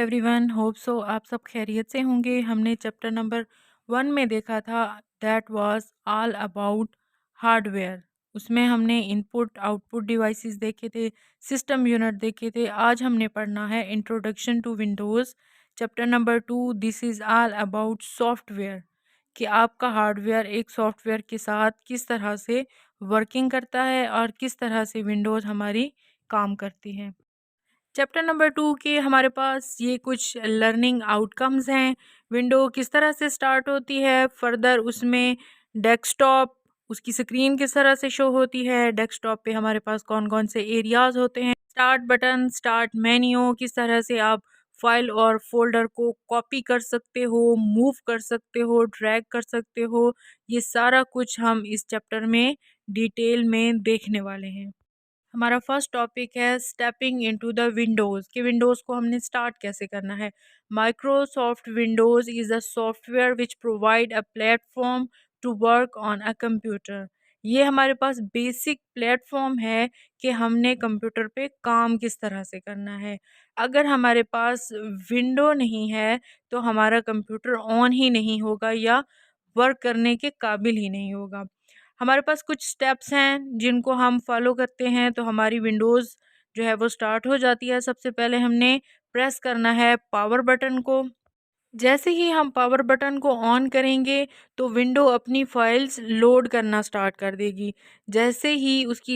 Everyone, hope so आप सब खैरियत से होंगे। हमने चैप्टर नंबर 1 में देखा था that was all about hardware. उसमें हमने इनपुट आउटपुट डिवाइसेस देखे थे, सिस्टम यूनिट देखे थे। आज हमने पढ़ना है introduction to Windows chapter number 2। This is all about software, कि आपका हार्डवेयर एक सॉफ्टवेयर के साथ किस तरह से वर्किंग करता है और किस तरह से विंडोज़ हमारी काम करती है। चैप्टर नंबर 2 के हमारे पास ये कुछ लर्निंग आउटकम्स हैं। विंडो किस तरह से स्टार्ट होती है, फर्दर उसमें डेस्कटॉप, उसकी स्क्रीन किस तरह से शो होती है, डेस्कटॉप पे हमारे पास कौन कौन से एरियाज होते हैं, स्टार्ट बटन, स्टार्ट मेन्यू, किस तरह से आप फाइल और फोल्डर को कॉपी कर सकते हो, मूव कर सकते हो, ड्रैग कर सकते हो। ये सारा कुछ हम इस चैप्टर में डिटेल में देखने वाले हैं। हमारा फर्स्ट टॉपिक है स्टेपिंग इनटू द विंडोज़, कि विंडोज़ को हमने स्टार्ट कैसे करना है। Microsoft Windows is a software which provide a platform to work on a computer. ये हमारे पास बेसिक प्लेटफॉर्म है कि हमने कंप्यूटर पे काम किस तरह से करना है। अगर हमारे पास विंडो नहीं है तो हमारा कंप्यूटर ऑन ही नहीं होगा या वर्क करने के काबिल ही नहीं होगा। हमारे पास कुछ स्टेप्स हैं जिनको हम फॉलो करते हैं तो हमारी विंडोज़ जो है वो स्टार्ट हो जाती है। सबसे पहले हमने प्रेस करना है पावर बटन को। जैसे ही हम पावर बटन को ऑन करेंगे तो विंडो अपनी फाइल्स लोड करना स्टार्ट कर देगी। जैसे ही उसकी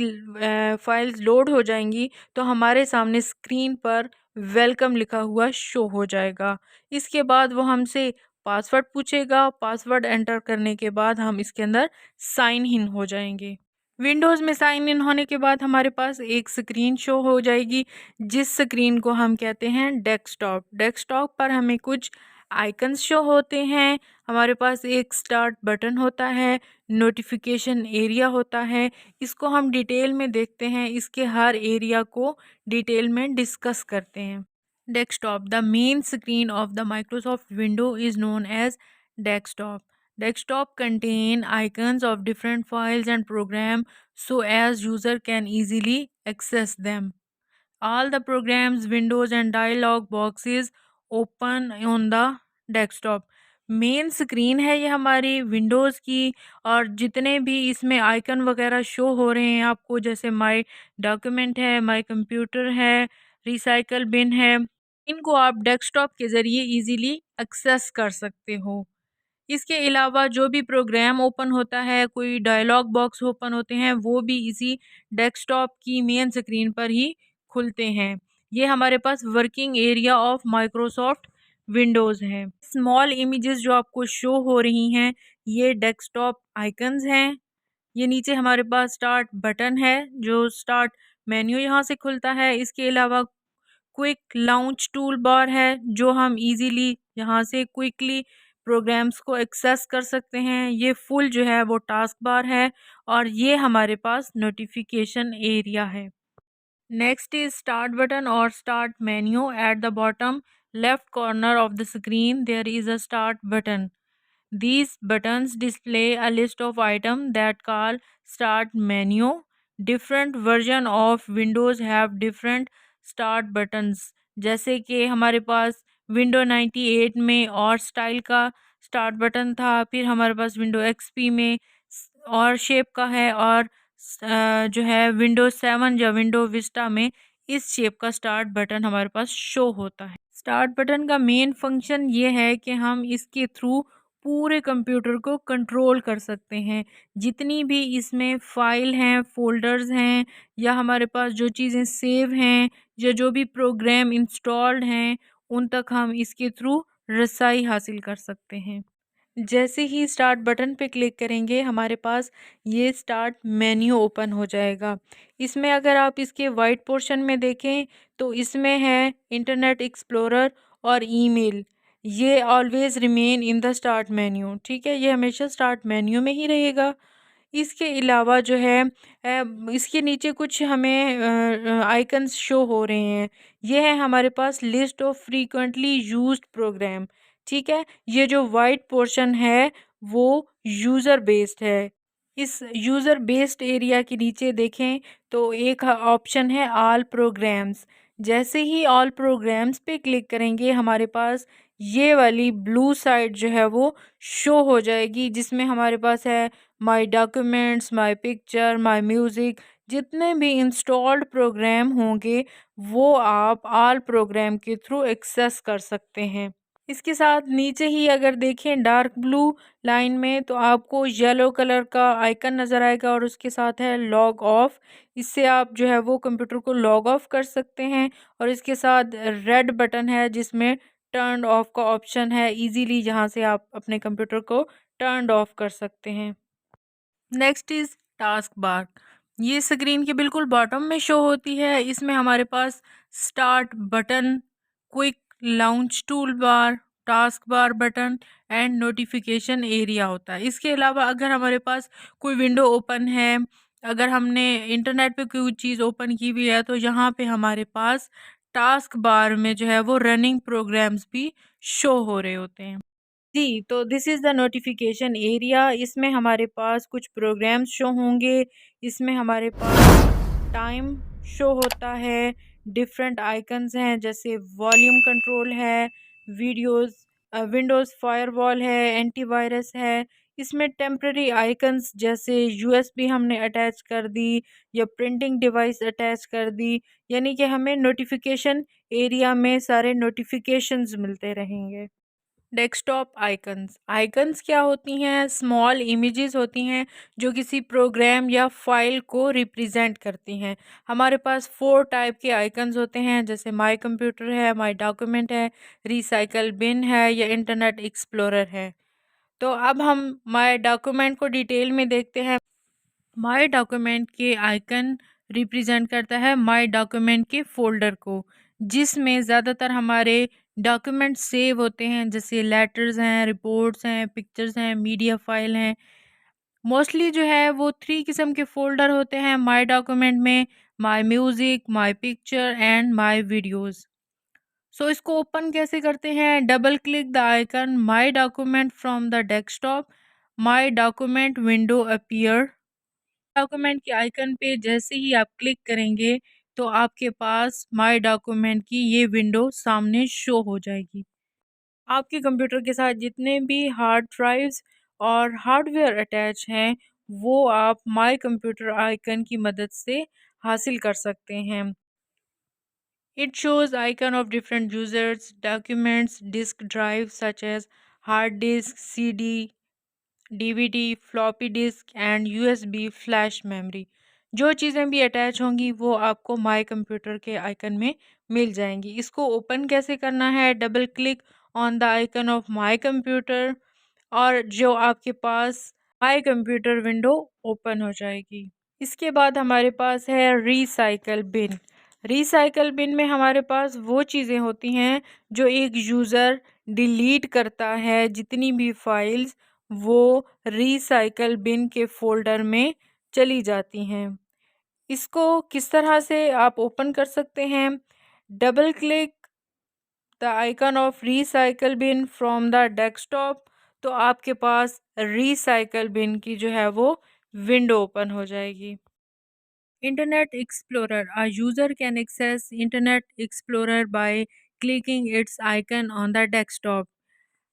फाइल्स लोड हो जाएंगी तो हमारे सामने स्क्रीन पर वेलकम लिखा हुआ शो हो जाएगा। इसके बाद वो हमसे पासवर्ड पूछेगा। पासवर्ड एंटर करने के बाद हम इसके अंदर साइन इन हो जाएंगे। विंडोज़ में साइन इन होने के बाद हमारे पास एक स्क्रीन शो हो जाएगी, जिस स्क्रीन को हम कहते हैं डेस्कटॉप। डेस्कटॉप पर हमें कुछ आइकन्स शो होते हैं। हमारे पास एक स्टार्ट बटन होता है, नोटिफिकेशन एरिया होता है। इसको हम डिटेल में देखते हैं, इसके हर एरिया को डिटेल में डिस्कस करते हैं। Desktop, the main screen of the Microsoft window is known as desktop. Desktop contain icons of different files and program so as user can easily access them. All the programs, windows and dialog boxes open on the desktop. Main screen है ये हमारी Windows की, और जितने भी इसमें icon वगैरह show हो रहे हैं आपको, जैसे माय डॉक्यूमेंट है, माय कंप्यूटर है, रिसाइकल बिन है, इनको आप डेस्कटॉप के ज़रिए इजीली एक्सेस कर सकते हो। इसके अलावा जो भी प्रोग्राम ओपन होता है, कोई डायलॉग बॉक्स ओपन होते हैं, वो भी इसी डेस्कटॉप की मेन स्क्रीन पर ही खुलते हैं। ये हमारे पास working area of Microsoft Windows है। स्मॉल इमेजेस जो आपको शो हो रही हैं, ये डेस्कटॉप आइकन्स हैं। ये नीचे हमारे पास स्टार्ट बटन है, जो स्टार्ट मेन्यू यहाँ से खुलता है। इसके अलावा क्विक लाउंच टूल बार है, जो हम इजीली यहाँ से क्विकली प्रोग्राम्स को एक्सेस कर सकते हैं। ये फुल जो है वो टास्क बार है, और ये हमारे पास नोटिफिकेशन एरिया है। नेक्स्ट इज स्टार्ट बटन और start menu. At the bottom left corner of the screen there is a start button. These buttons display a list of items that call start menu. Different version of Windows have different start buttons. जैसे कि हमारे पास window 98 में और style का start button था, फिर हमारे पास window XP में और शेप का है, और जो है विंडो 7 या विंडो विस्टा में इस शेप का स्टार्ट बटन हमारे पास शो होता है। स्टार्ट बटन का मेन फंक्शन ये है कि हम इसके थ्रू पूरे कंप्यूटर को कंट्रोल कर सकते हैं। जितनी भी इसमें फ़ाइल हैं, फ़ोल्डर्स हैं, या हमारे पास जो चीज़ें सेव हैं, या जो भी प्रोग्राम इंस्टॉल्ड हैं, उन तक हम इसके थ्रू रसाई हासिल कर सकते हैं। जैसे ही स्टार्ट बटन पे क्लिक करेंगे हमारे पास ये स्टार्ट मेन्यू ओपन हो जाएगा। इसमें अगर आप इसके वाइट पोर्शन में देखें तो इसमें है इंटरनेट एक्सप्लोरर और ईमेल। ये always remain in the start menu, ठीक है, ये हमेशा स्टार्ट मेन्यू में ही रहेगा। इसके अलावा जो है इसके नीचे कुछ हमें आइकन्स शो हो रहे हैं। ये है हमारे पास list of frequently used program, ठीक है। ये जो वाइट पोर्शन है वो यूज़र बेस्ड है। इस यूज़र बेस्ड एरिया के नीचे देखें तो एक ऑप्शन है ऑल प्रोग्राम्स। जैसे ही ऑल प्रोग्राम्स पे क्लिक करेंगे हमारे पास ये वाली ब्लू साइड जो है वो शो हो जाएगी, जिसमें हमारे पास है my documents, my picture, my music. जितने भी इंस्टॉल्ड प्रोग्राम होंगे वो आप ऑल प्रोग्राम के थ्रू एक्सेस कर सकते हैं। इसके साथ नीचे ही अगर देखें डार्क ब्लू लाइन में तो आपको येलो कलर का आइकन नज़र आएगा और उसके साथ है लॉग ऑफ। इससे आप जो है वो कंप्यूटर को लॉग ऑफ कर सकते हैं। और इसके साथ रेड बटन है जिसमें टर्न ऑफ का ऑप्शन है, इजीली जहां से आप अपने कंप्यूटर को टर्न ऑफ कर सकते हैं। Next is task bar. ये स्क्रीन के बिल्कुल बॉटम में शो होती है। इसमें हमारे पास start button, quick launch tool bar, task bar button and notification area होता है। इसके अलावा अगर हमारे पास कोई विंडो ओपन है, अगर हमने इंटरनेट पे कोई चीज़ ओपन की हुई है, तो यहाँ पे हमारे पास टास्क बार में जो है वो रनिंग प्रोग्राम्स भी शो हो रहे होते हैं। जी, तो this is the notification area. इसमें हमारे पास कुछ प्रोग्राम्स शो होंगे। इसमें हमारे पास टाइम शो होता है, डिफरेंट आइकन्स हैं जैसे वॉल्यूम कंट्रोल है, वीडियोज़ विंडोज़ फायरवॉल है, एंटीवायरस है। इसमें टेम्परेरी आइकन्स जैसे यूएसबी हमने अटैच कर दी या प्रिंटिंग डिवाइस अटैच कर दी, यानी कि हमें नोटिफ़िकेशन एरिया में सारे नोटिफ़िकेशंस मिलते रहेंगे। Desktop icons. आइकन्स क्या होती हैं? स्मॉल इमेजेस होती हैं जो किसी प्रोग्राम या फाइल को रिप्रेजेंट करती हैं। हमारे पास 4 टाइप के आइकन्स होते हैं, जैसे माय कंप्यूटर है, माय डॉक्यूमेंट है, रिसाइकल बिन है या इंटरनेट एक्सप्लोरर है। तो अब हम माय डॉक्यूमेंट को डिटेल में देखते हैं। माय डॉक्यूमेंट के आइकन रिप्रेजेंट करता है माय डॉक्यूमेंट के फोल्डर को, जिसमें ज़्यादातर हमारे डॉक्यूमेंट सेव होते हैं, जैसे लेटर्स हैं, रिपोर्ट्स हैं, पिक्चर्स हैं, मीडिया फाइल हैं। मोस्टली जो है वो 3 किस्म के फोल्डर होते हैं माय डॉक्यूमेंट में: my music, my picture and my videos. So इसको ओपन कैसे करते हैं? Double click the icon my document from the desktop. My document window appear. Document के आइकन पे जैसे ही आप क्लिक करेंगे तो आपके पास माय डॉक्यूमेंट की ये विंडो सामने शो हो जाएगी। आपके कंप्यूटर के साथ जितने भी हार्ड ड्राइव्स और हार्डवेयर अटैच हैं वो आप माय कंप्यूटर आइकन की मदद से हासिल कर सकते हैं। It shows icon of different users documents disk drive such as hard disk, CD, DVD, floppy disk and USB flash memory. जो चीज़ें भी अटैच होंगी वो आपको माय कंप्यूटर के आइकन में मिल जाएंगी। इसको ओपन कैसे करना है? Double click on the icon of my computer और जो आपके पास माय कंप्यूटर विंडो ओपन हो जाएगी। इसके बाद हमारे पास है रिसाइकल बिन। रिसाइकल बिन में हमारे पास वो चीज़ें होती हैं जो एक यूज़र डिलीट करता है, जितनी भी फाइल्स वो रिसाइकल बिन के फोल्डर में चली जाती हैं। इसको किस तरह से आप ओपन कर सकते हैं? Double click the icon of recycle bin from the desktop, तो आपके पास रिसाइकल बिन की जो है वो विंडो ओपन हो जाएगी। Internet explorer. A user can access Internet Explorer by clicking its icon on the desktop.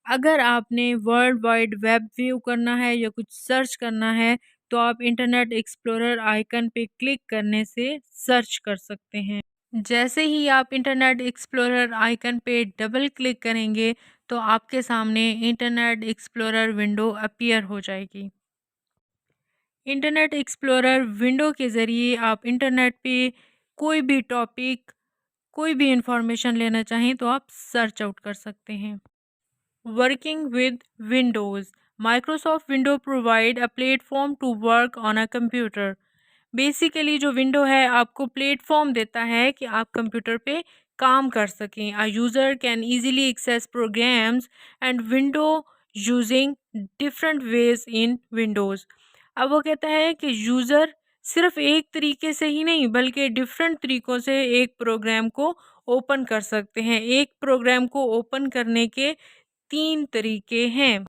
अगर आपने वर्ल्ड वाइड वेब व्यू करना है या कुछ सर्च करना है तो आप इंटरनेट एक्सप्लोरर आइकन पे क्लिक करने से सर्च कर सकते हैं। जैसे ही आप इंटरनेट एक्सप्लोरर आइकन पे डबल क्लिक करेंगे तो आपके सामने इंटरनेट एक्सप्लोरर विंडो अपीयर हो जाएगी। इंटरनेट एक्सप्लोरर विंडो के ज़रिए आप इंटरनेट पे कोई भी टॉपिक, कोई भी इंफॉर्मेशन लेना चाहें तो आप सर्च आउट कर सकते हैं। Working with Windows. Microsoft window provide a platform to work on a computer. Basically जो विंडो है आपको प्लेटफॉर्म देता है कि आप कंप्यूटर पे काम कर सकें। A user can easily access programs and window using different ways in Windows. अब वो कहता है कि यूज़र सिर्फ एक तरीके से ही नहीं बल्कि डिफरेंट तरीक़ों से एक प्रोग्राम को ओपन कर सकते हैं। एक प्रोग्राम को ओपन करने के 3 तरीके हैं।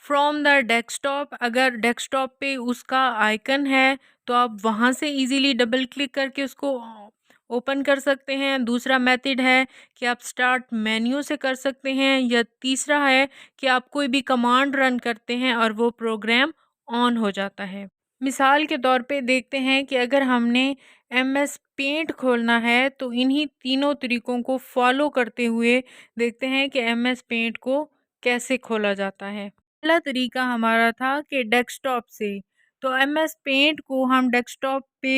फ्रॉम द डेस्कटॉप, अगर डेस्कटॉप पे उसका आइकन है तो आप वहाँ से इजीली डबल क्लिक करके उसको ओपन कर सकते हैं। दूसरा मेथड है कि आप स्टार्ट मेन्यू से कर सकते हैं, या तीसरा है कि आप कोई भी कमांड रन करते हैं और वो प्रोग्राम ऑन हो जाता है। मिसाल के तौर पे देखते हैं कि अगर हमने एमएस पेंट खोलना है तो इन्हीं तीनों तरीकों को फॉलो करते हुए देखते हैं कि एमएस पेंट को कैसे खोला जाता है। पहला तरीका हमारा था कि डेस्कटॉप से, तो एमएस पेंट को हम डेस्कटॉप पे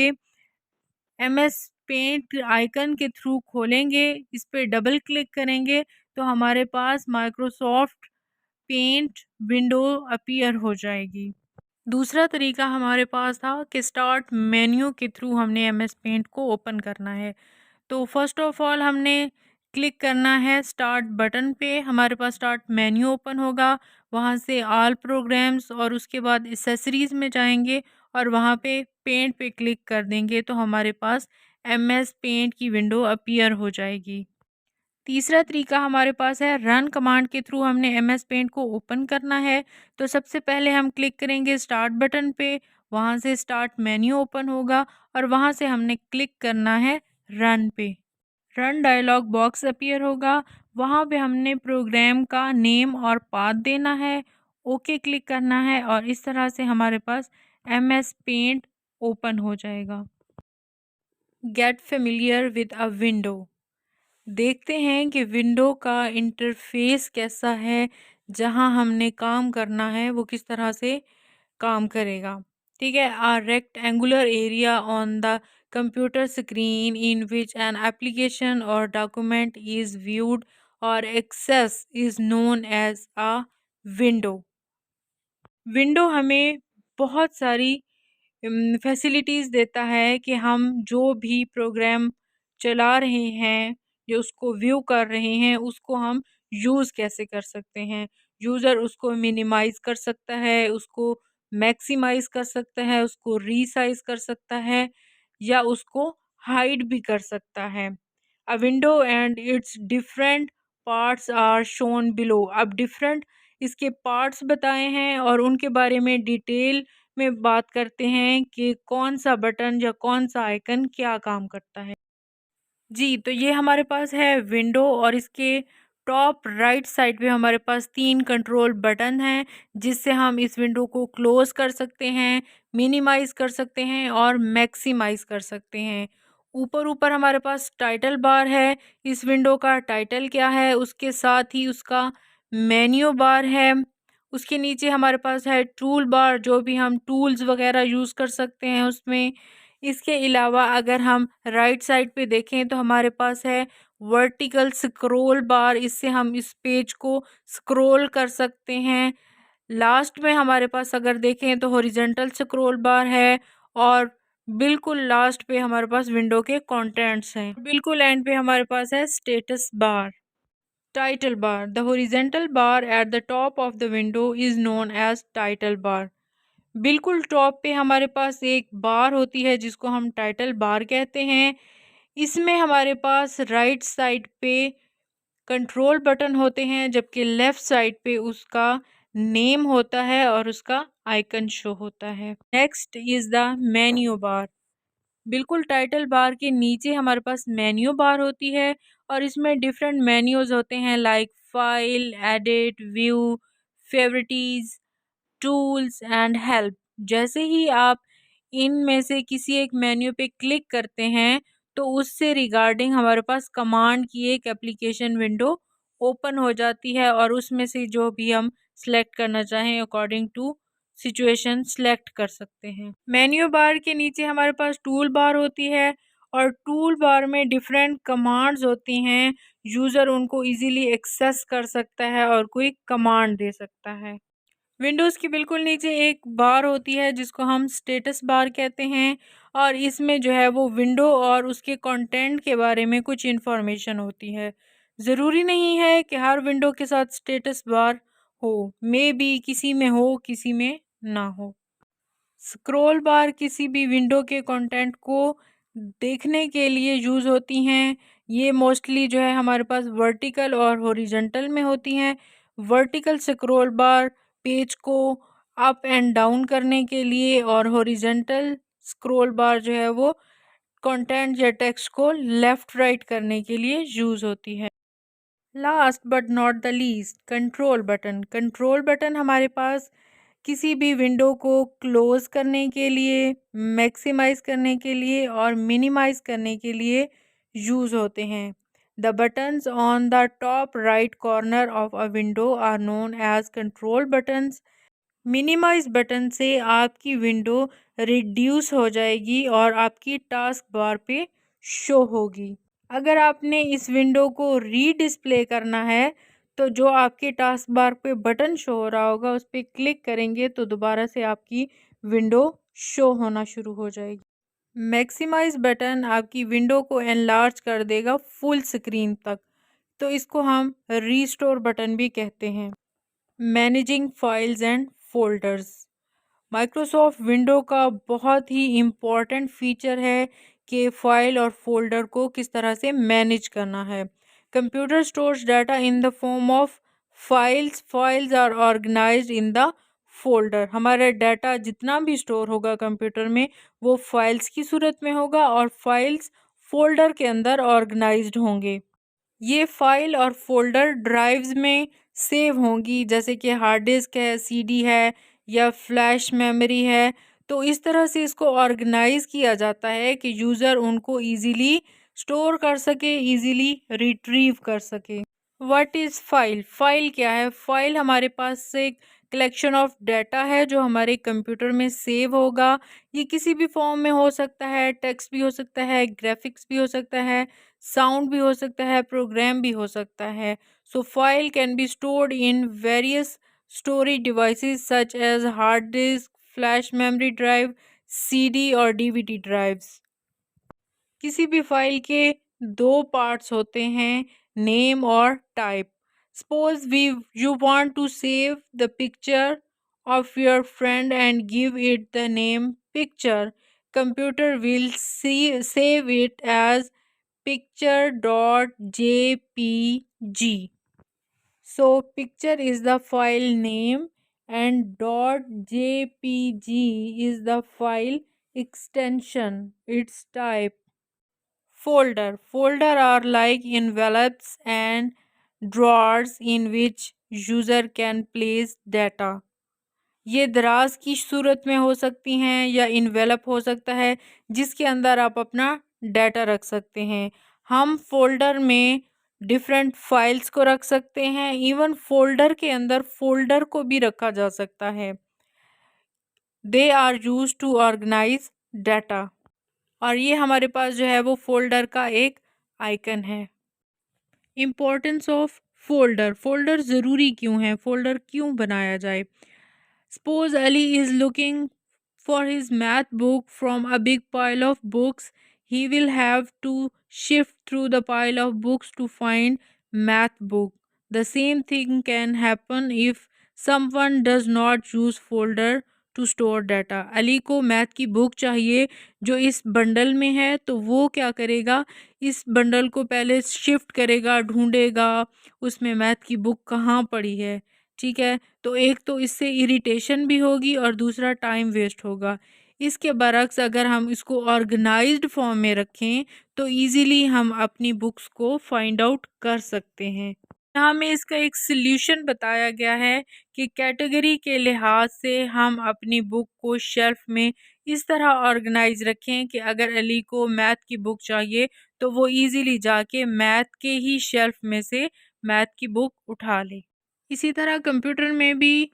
एमएस पेंट आइकन के थ्रू खोलेंगे, इस पे डबल क्लिक करेंगे तो हमारे पास माइक्रोसॉफ्ट पेंट विंडो अपीयर हो जाएगी। दूसरा तरीका हमारे पास था कि स्टार्ट मेन्यू के थ्रू हमने एमएस पेंट को ओपन करना है। तो फर्स्ट ऑफ ऑल हमने क्लिक करना है स्टार्ट बटन पे, हमारे पास स्टार्ट मेन्यू ओपन होगा, वहाँ से ऑल प्रोग्राम्स और उसके बाद एसेसरीज़ में जाएंगे और वहाँ पे पेंट पे क्लिक कर देंगे तो हमारे पास एमएस पेंट की विंडो अपीयर हो जाएगी। तीसरा तरीका हमारे पास है रन कमांड के थ्रू हमने एमएस पेंट को ओपन करना है। तो सबसे पहले हम क्लिक करेंगे स्टार्ट बटन पे, वहाँ से स्टार्ट मेन्यू ओपन होगा और वहाँ से हमने क्लिक करना है रन पे। रन डायलॉग बॉक्स अपीयर होगा, वहाँ पे हमने प्रोग्राम का नेम और पाथ देना है, ओके क्लिक करना है और इस तरह से हमारे पास एमएस पेंट ओपन हो जाएगा। Get familiar with a window, देखते हैं कि विंडो का इंटरफेस कैसा है, जहां हमने काम करना है वो किस तरह से काम करेगा। ठीक है, a rectangular area on the computer screen in which an application और डॉक्यूमेंट इज व्यूड और access is known as a window. Window हमें बहुत सारी फैसिलिटीज़ देता है कि हम जो भी प्रोग्राम चला रहे हैं, जो उसको व्यू कर रहे हैं, उसको हम यूज़ कैसे कर सकते हैं। यूज़र उसको मिनिमाइज़ कर सकता है, उसको मैक्सिमाइज़ कर सकता है, उसको रीसाइज़ कर सकता है या उसको हाइड भी कर सकता है। A window and its different parts are shown below. अब डिफरेंट इसके पार्ट्स बताए हैं और उनके बारे में डिटेल में बात करते हैं कि कौन सा बटन या कौन सा आइकन क्या काम करता है। जी, तो ये हमारे पास है विंडो और इसके टॉप राइट साइड पे हमारे पास 3 कंट्रोल बटन हैं, जिससे हम इस विंडो को क्लोज़ कर सकते हैं, मिनिमाइज़ कर सकते हैं और मैक्सिमाइज़ कर सकते हैं। ऊपर-ऊपर हमारे पास टाइटल बार है, इस विंडो का टाइटल क्या है, उसके साथ ही उसका मेन्यू बार है। उसके नीचे हमारे पास है टूल बार, जो भी हम टूल्स वगैरह यूज़ कर सकते हैं उसमें। इसके अलावा अगर हम राइट साइड पे देखें तो हमारे पास है वर्टिकल स्क्रॉल बार, इससे हम इस पेज को स्क्रॉल कर सकते हैं। लास्ट में हमारे पास अगर देखें तो हॉरिजॉन्टल स्क्रॉल बार है और बिल्कुल लास्ट पे हमारे पास विंडो के कंटेंट्स हैं। बिल्कुल एंड पे हमारे पास है status bar. Title bar, the horizontal bar at the top of the window is known as title bar. बिल्कुल टॉप पे हमारे पास एक बार होती है जिसको हम टाइटल बार कहते हैं। इसमें हमारे पास राइट साइड पे कंट्रोल बटन होते हैं, जबकि लेफ़्ट साइड पे उसका नेम होता है और उसका आइकन शो होता है। Next is the menu bar. बिल्कुल टाइटल बार के नीचे हमारे पास मेन्यू बार होती है और इसमें डिफरेंट मेन्यूज़ होते हैं like file, edit, view, favourites, tools and help. जैसे ही आप इनमें से किसी एक मेन्यू पे क्लिक करते हैं तो उससे रिगार्डिंग हमारे पास कमांड की एक एप्लीकेशन विंडो ओपन हो जाती है और उसमें से जो भी हम सेलेक्ट करना चाहें अकॉर्डिंग टू सिचुएशन सेलेक्ट कर सकते हैं। मेन्यू बार के नीचे हमारे पास टूल बार होती है और टूल बार में डिफरेंट कमांड्स होती हैं। यूज़र उनको इजीली एक्सेस कर सकता है और कोई कमांड दे सकता है। विंडोज़ के बिल्कुल नीचे एक बार होती है जिसको हम स्टेटस बार कहते हैं और इसमें जो है वो विंडो और उसके कंटेंट के बारे में कुछ इन्फॉर्मेशन होती है। ज़रूरी नहीं है कि हर विंडो के साथ स्टेटस बार हो, मे बी किसी में हो किसी में ना हो। स्क्रॉल बार किसी भी विंडो के कंटेंट को देखने के लिए यूज़ होती हैं। ये मोस्टली जो है हमारे पास वर्टिकल और हॉरिजॉन्टल में होती हैं। वर्टिकल स्क्रॉल बार पेज को अप एंड डाउन करने के लिए और हॉरिजॉन्टल स्क्रॉल बार जो है वो कंटेंट या टेक्स्ट को लेफ्ट राइट करने के लिए यूज़ होती है। Last but not the least, control button. Control button हमारे पास किसी भी विंडो को क्लोज करने के लिए, मैक्सिमाइज करने के लिए और मिनिमाइज करने के लिए यूज़ होते हैं। The buttons on the top right corner of a window are known as control buttons. Minimize button से आपकी विंडो रिड्यूस हो जाएगी और आपकी टास्क बार पे शो होगी। अगर आपने इस विंडो को रीडिस्प्ले करना है तो जो आपके टास्क बार पे बटन शो हो रहा होगा उस पर क्लिक करेंगे तो दोबारा से आपकी विंडो शो होना शुरू हो जाएगी। मैक्सिमाइज बटन आपकी विंडो को एनलार्ज कर देगा फुल स्क्रीन तक, तो इसको हम रीस्टोर बटन भी कहते हैं। Managing files and folders Microsoft window का बहुत ही इम्पॉर्टेंट फीचर है कि फ़ाइल और फोल्डर को किस तरह से मैनेज करना है। Computer stores data in the form of files. Files are organized in the folder. हमारा डाटा जितना भी स्टोर होगा कंप्यूटर में वो फाइल्स की सूरत में होगा और फाइल्स फोल्डर के अंदर ऑर्गेनाइज्ड होंगे। ये फाइल और फोल्डर ड्राइव्स में सेव होंगी, जैसे कि हार्ड डिस्क है, सीडी है या फ्लैश मेमोरी है। तो इस तरह से इसको ऑर्गेनाइज किया जाता है कि यूज़र उनको इजीली स्टोर कर सके, इजीली रिट्रीव कर सके। What is file? फाइल क्या है? फाइल हमारे पास एक कलेक्शन ऑफ डाटा है जो हमारे कंप्यूटर में सेव होगा। ये किसी भी फॉर्म में हो सकता है, टेक्स्ट भी हो सकता है, ग्राफिक्स भी हो सकता है, साउंड भी हो सकता है, प्रोग्राम भी हो सकता है। So file can be stored in various storage devices such as hard disk, flash memory drive, CD और डीवीडी ड्राइव्स। किसी भी फाइल के दो पार्ट्स होते हैं, नेम और type. Suppose we you want to save the picture of your friend and give it the name picture, computer will see save it as picture.jpg. So picture is the file name and .jpg is the file extension, its type. Folder are like envelopes and drawers in which user can place data. ये दराज की सूरत में हो सकती हैं या envelope हो सकता है जिसके अंदर आप अपना डाटा रख सकते हैं। हम फोल्डर में डिफरेंट फाइल्स को रख सकते हैं, इवन फोल्डर के अंदर फोल्डर को भी रखा जा सकता है। They are use to organize data. और ये हमारे पास जो है वो फोल्डर का एक आइकन है। Importance of folder. फोल्डर ज़रूरी क्यों है? फोल्डर क्यों बनाया जाए? Suppose Ali is looking for his math book from a big pile of books. He will have to shift through the pile of books to find math book. The same thing can happen if someone does not use folder to store data. Ali को math की book चाहिए जो इस bundle में है, तो वो क्या करेगा, इस बंडल को पहले शिफ्ट करेगा, ढूंढेगा उसमें मैथ की बुक कहाँ पड़ी है। ठीक है, तो एक तो इससे इरिटेशन भी होगी और दूसरा टाइम वेस्ट होगा। इसके बरक्स अगर हम इसको ऑर्गेनाइज्ड फॉर्म में रखें तो इजीली हम अपनी बुक्स को फाइंड आउट कर सकते हैं। यहाँ में इसका एक सल्यूशन बताया गया है कि कैटेगरी के लिहाज से हम अपनी बुक को शेल्फ में इस तरह ऑर्गेनाइज रखें कि अगर अली को मैथ की बुक चाहिए तो वो इजीली जाके मैथ के ही शेल्फ में से मैथ की बुक उठा ले। इसी तरह कंप्यूटर में भी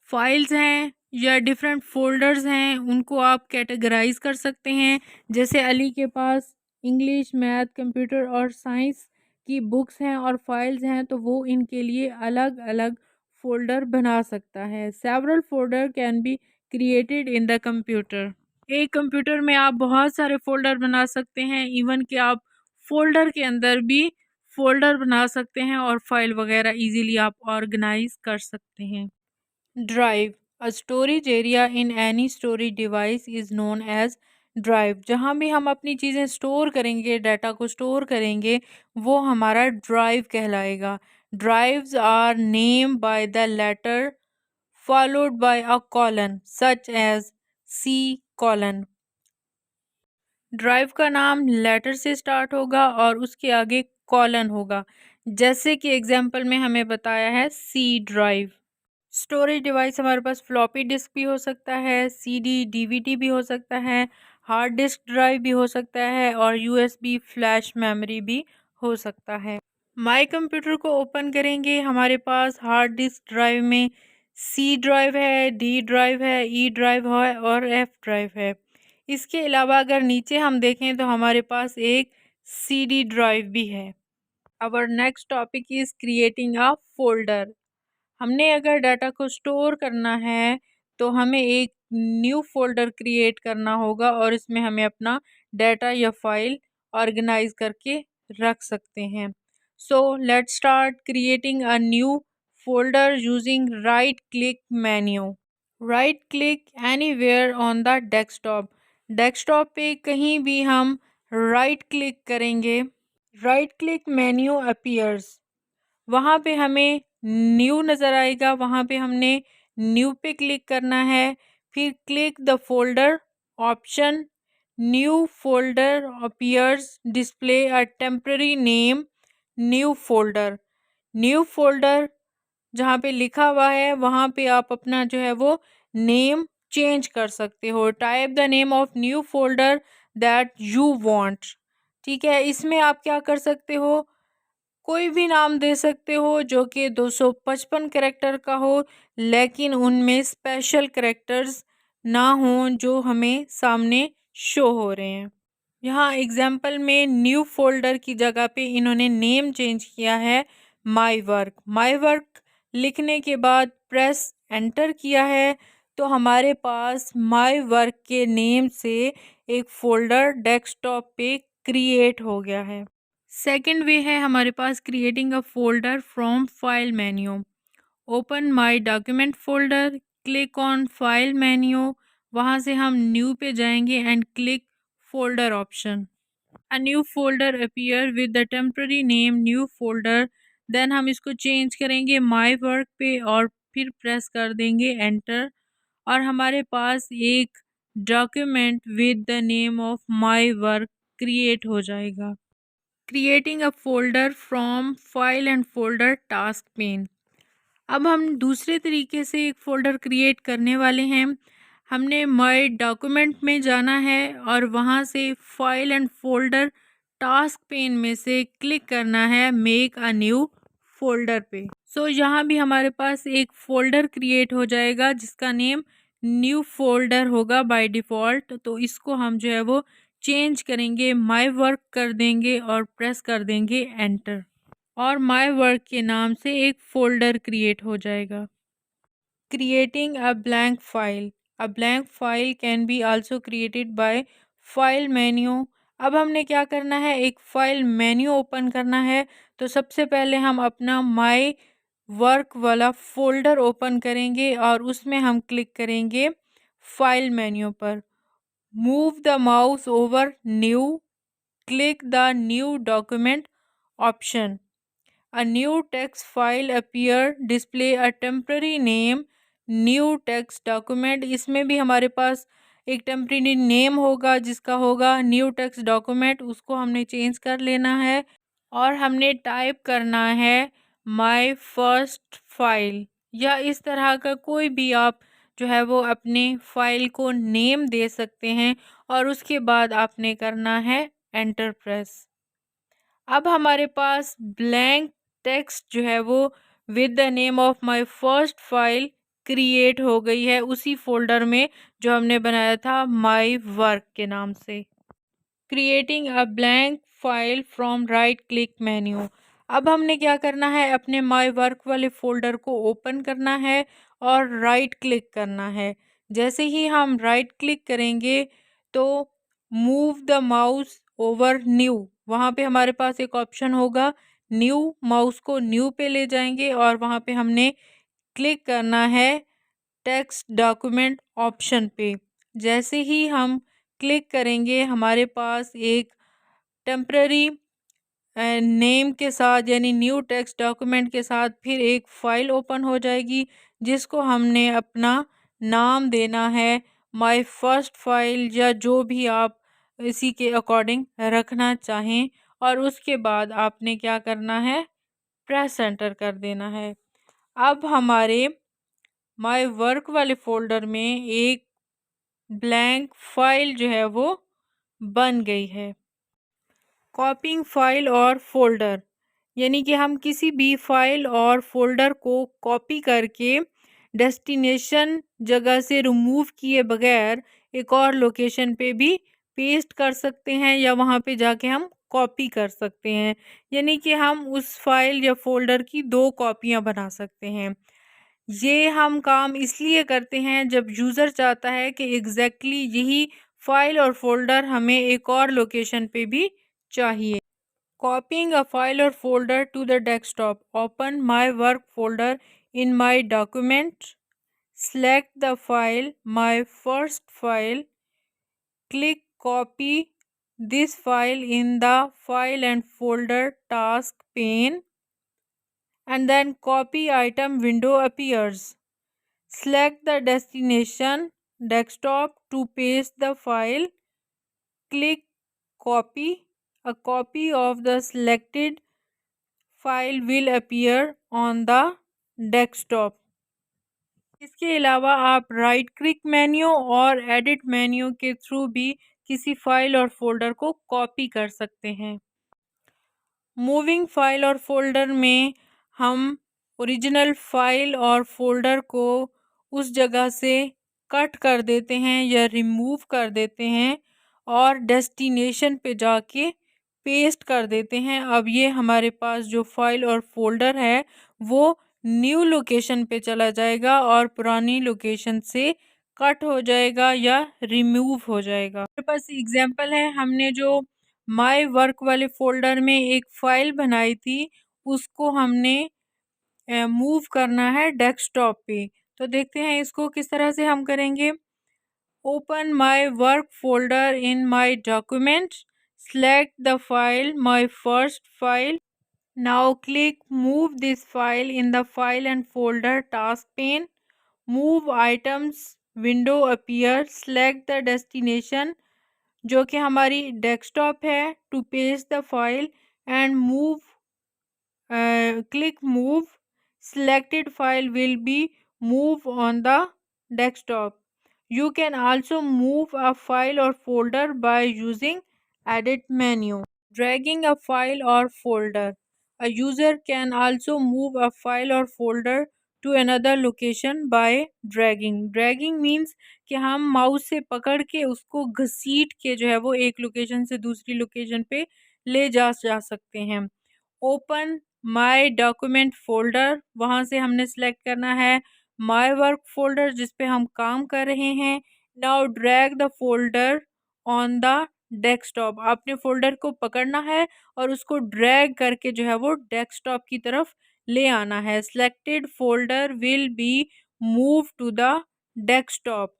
फाइल्स हैं या डिफरेंट फोल्डर्स हैं, उनको आप कैटेगराइज कर सकते हैं। जैसे अली के पास इंग्लिश, मैथ, कंप्यूटर और साइंस की बुक्स हैं और फाइल्स हैं, तो वो इनके लिए अलग अलग फोल्डर बना सकता है। Several folder can be created in the computer. एक कंप्यूटर में आप बहुत सारे फोल्डर बना सकते हैं, इवन कि आप फोल्डर के अंदर भी फोल्डर बना सकते हैं और फाइल वगैरह इजीली आप ऑर्गेनाइज कर सकते हैं। Drive, a storage area in any storage device is known as drive. जहाँ भी हम अपनी चीज़ें स्टोर करेंगे, डाटा को स्टोर करेंगे, वो हमारा ड्राइव कहलाएगा। Drives are name by the letter followed by a colon such as C colon. Drive का नाम लेटर से स्टार्ट होगा और उसके आगे कॉलन होगा, जैसे कि एग्जाम्पल में हमें बताया है सी ड्राइव। स्टोरेज डिवाइस हमारे पास फ्लॉपी डिस्क भी हो सकता है, सीडी डीवीडी भी हो सकता है, हार्ड डिस्क ड्राइव भी हो सकता है और यूएसबी फ्लैश मेमोरी भी हो सकता है। माय कंप्यूटर को ओपन करेंगे, हमारे पास हार्ड डिस्क ड्राइव में सी ड्राइव है, डी ड्राइव है, ई ड्राइव है और एफ ड्राइव है। इसके अलावा अगर नीचे हम देखें तो हमारे पास एक सीडी ड्राइव भी है। Our next topic is creating a folder. हमने अगर डाटा को स्टोर करना है तो हमें एक न्यू फोल्डर क्रिएट करना होगा और इसमें हमें अपना डाटा या फाइल ऑर्गेनाइज करके रख सकते हैं। So let's start creating a new folder using right click menu. Right click anywhere on the desktop. Desktop पे कहीं भी हम राइट क्लिक करेंगे, राइट क्लिक मेन्यू अपीयर्स, वहाँ पे हमें न्यू नज़र आएगा, वहाँ पे हमने न्यू पे क्लिक करना है। फिर click the folder option, new folder appears, display a temporary name, new folder. New folder जहाँ पे लिखा हुआ है वहाँ पे आप अपना जो है वो नेम चेंज कर सकते हो। Type the name of new folder that you want. ठीक है, इसमें आप क्या कर सकते हो, कोई भी नाम दे सकते हो जो कि 255 कैरेक्टर का हो, लेकिन उनमें स्पेशल कैरेक्टर्स ना हों जो हमें सामने शो हो रहे हैं। यहाँ एग्जाम्पल में न्यू फोल्डर की जगह पे इन्होंने नेम चेंज किया है माय वर्क। माय वर्क लिखने के बाद प्रेस एंटर किया है तो हमारे पास माय वर्क के नेम से एक फोल्डर डेस्कटॉप पे क्रिएट हो गया है। सेकंड वे है हमारे पास creating a folder from file menu. Open my document folder, click on file menu, वहाँ से हम न्यू पे जाएंगे and click folder option. A new folder appear with the temporary name new folder. Then हम इसको चेंज करेंगे my work पे और फिर प्रेस कर देंगे एंटर और हमारे पास एक document with the name of my work create हो जाएगा। Creating a folder from file and folder task pen. अब हम दूसरे तरीके से एक फ़ोल्डर क्रिएट करने वाले हैं। हमने माय डॉक्यूमेंट में जाना है और वहाँ से file and folder task pen में से क्लिक करना है मेक अ न्यू फोल्डर पे। सो यहाँ भी हमारे पास एक फ़ोल्डर क्रिएट हो जाएगा जिसका नेम न्यू फोल्डर होगा बाय डिफ़ॉल्ट। तो इसको हम जो है वो चेंज करेंगे, माय वर्क कर देंगे और प्रेस कर देंगे एंटर और माय वर्क के नाम से एक फ़ोल्डर क्रिएट हो जाएगा। Creating a blank file. A blank file can be also created by file menu. अब हमने क्या करना है, एक फ़ाइल मेन्यू ओपन करना है। तो सबसे पहले हम अपना माय वर्क वाला फ़ोल्डर ओपन करेंगे और उसमें हम क्लिक करेंगे फाइल मेन्यू पर। Move the mouse over new, click the new document option. A new text file appear, display a temporary name, new text document। इसमें भी हमारे पास एक टेम्परेरी नेम होगा जिसका होगा न्यू टेक्स्ट डॉक्यूमेंट, उसको हमने चेंज कर लेना है और हमने टाइप करना है माय फर्स्ट फाइल या इस तरह का कोई भी आप जो है वो अपने फाइल को नेम दे सकते हैं और उसके बाद आपने करना है एंटर प्रेस। अब हमारे पास ब्लैंक टेक्स्ट जो है वो with the name of my first file create हो गई है उसी फोल्डर में जो हमने बनाया था माय वर्क के नाम से। Creating a blank file from right click menu. अब हमने क्या करना है, अपने माय वर्क वाले फोल्डर को ओपन करना है और राइट क्लिक करना है। जैसे ही हम राइट क्लिक करेंगे तो move the mouse over new, वहाँ पे हमारे पास एक ऑप्शन होगा न्यू, माउस को न्यू पे ले जाएंगे और वहाँ पे हमने क्लिक करना है टेक्स्ट डॉक्यूमेंट ऑप्शन पे। जैसे ही हम क्लिक करेंगे हमारे पास एक टेम्पररी नेम के साथ यानी न्यू टेक्स्ट डॉक्यूमेंट के साथ फिर एक फ़ाइल ओपन हो जाएगी जिसको हमने अपना नाम देना है माय फर्स्ट फाइल या जो भी आप इसी के अकॉर्डिंग रखना चाहें, और उसके बाद आपने क्या करना है, प्रेस एंटर कर देना है। अब हमारे माय वर्क वाले फ़ोल्डर में एक ब्लैंक फ़ाइल जो है वो बन गई है। कॉपिंग फ़ाइल और फ़ोल्डर, यानी कि हम किसी भी फ़ाइल और फ़ोल्डर को कॉपी करके डेस्टिनेशन जगह से रिमूव किए बगैर एक और लोकेशन पे भी पेस्ट कर सकते हैं, या वहाँ पे जाके हम कॉपी कर सकते हैं। यानी कि हम उस फ़ाइल या फ़ोल्डर की 2 कॉपियाँ बना सकते हैं। ये हम काम इसलिए करते हैं जब यूज़र चाहता है कि एग्ज़ैक्टली यही फ़ाइल और फ़ोल्डर हमें एक और लोकेशन पे भी चाहिए। Copying a file or folder to the desktop. Open my work folder in my document. Select the file, my first file. Click copy this file in the file and folder task pane, and then copy item window appears. Select the destination desktop to paste the file. Click copy. A copy of the selected file will appear on the desktop. इसके अलावा आप right click menu और edit menu के through भी किसी file और folder को copy कर सकते हैं। मूविंग फाइल और फोल्डर में हम ओरिजिनल फाइल और फोल्डर को उस जगह से कट कर देते हैं या रिमूव कर देते हैं और डेस्टिनेशन पे जाके पेस्ट कर देते हैं। अब ये हमारे पास जो फाइल और फोल्डर है वो न्यू लोकेशन पे चला जाएगा और पुरानी लोकेशन से कट हो जाएगा या रिमूव हो जाएगा। मेरे पास एग्जांपल है, हमने जो माय वर्क वाले फ़ोल्डर में एक फ़ाइल बनाई थी, उसको हमने मूव करना है डेस्कटॉप पे। तो देखते हैं इसको किस तरह से हम करेंगे। Open my work folder in my document, select the file, my first file. Now click move this file in the file and folder task pane. Move items window appear. Select the destination जो कि हमारी desktop है, to paste the file and move, click move. Selected file will be moved on the desktop. You can also move a file or folder by using edit menu. Dragging a file or folder. A user can also move a file or folder to another location by dragging. Dragging means कि हम mouse से पकड़ के उसको घसीट के जो है वो एक लोकेशन से दूसरी लोकेशन पे ले जा सकते हैं। ओपन माय डॉक्यूमेंट फोल्डर, वहाँ से हमने सेलेक्ट करना है माय वर्क फोल्डर जिस पे हम काम कर रहे हैं। Now drag the folder on the desktop, आपने फोल्डर को पकड़ना है और उसको ड्रैग करके जो है वो डेस्कटॉप की तरफ ले आना है। Selected folder will be move to the desktop.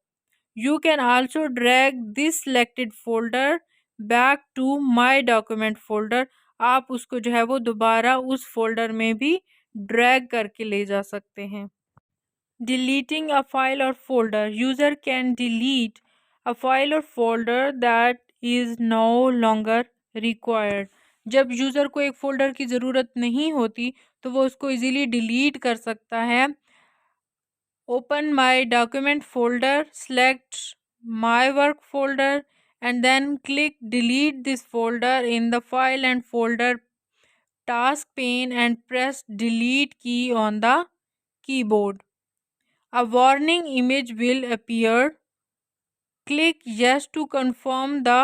You can also drag this selected folder back to my document folder, आप उसको जो है वो दोबारा उस फोल्डर में भी ड्रैग करके ले जा सकते हैं। डिलीटिंग अ फाइल और folder, user can delete a file और folder that is no longer required. जब यूज़र को एक फ़ोल्डर की ज़रूरत नहीं होती तो वो उसको इजीली डिलीट कर सकता है। Open my document folder, select my work folder and then click delete this folder in the file and folder task pane and press delete key on the keyboard. A warning image will appear. Click yes to confirm the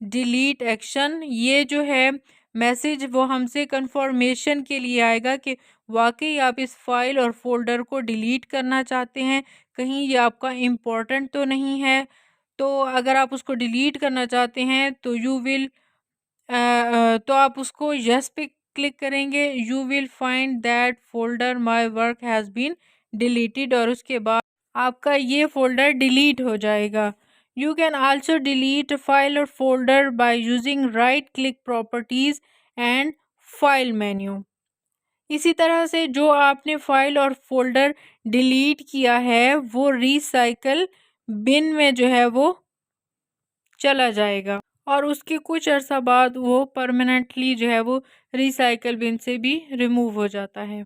delete action. ये जो है message वो हमसे confirmation के लिए आएगा कि वाकई आप इस फाइल और फोल्डर को डिलीट करना चाहते हैं, कहीं ये आपका इम्पोर्टेंट तो नहीं है। तो अगर आप उसको डिलीट करना चाहते हैं तो तो आप उसको यस पे क्लिक करेंगे। You will find that folder my work has been deleted, और उसके बाद आपका ये फोल्डर डिलीट हो जाएगा। You can also delete file और folder by using right click properties and file menu. इसी तरह से जो आपने फाइल और फोल्डर डिलीट किया है वो रिसाइकल बिन में जो है वो चला जाएगा। और उसके कुछ अर्सा बाद वो परमानेंटली जो है वो रिसाइकल बिन से भी रिमूव हो जाता है।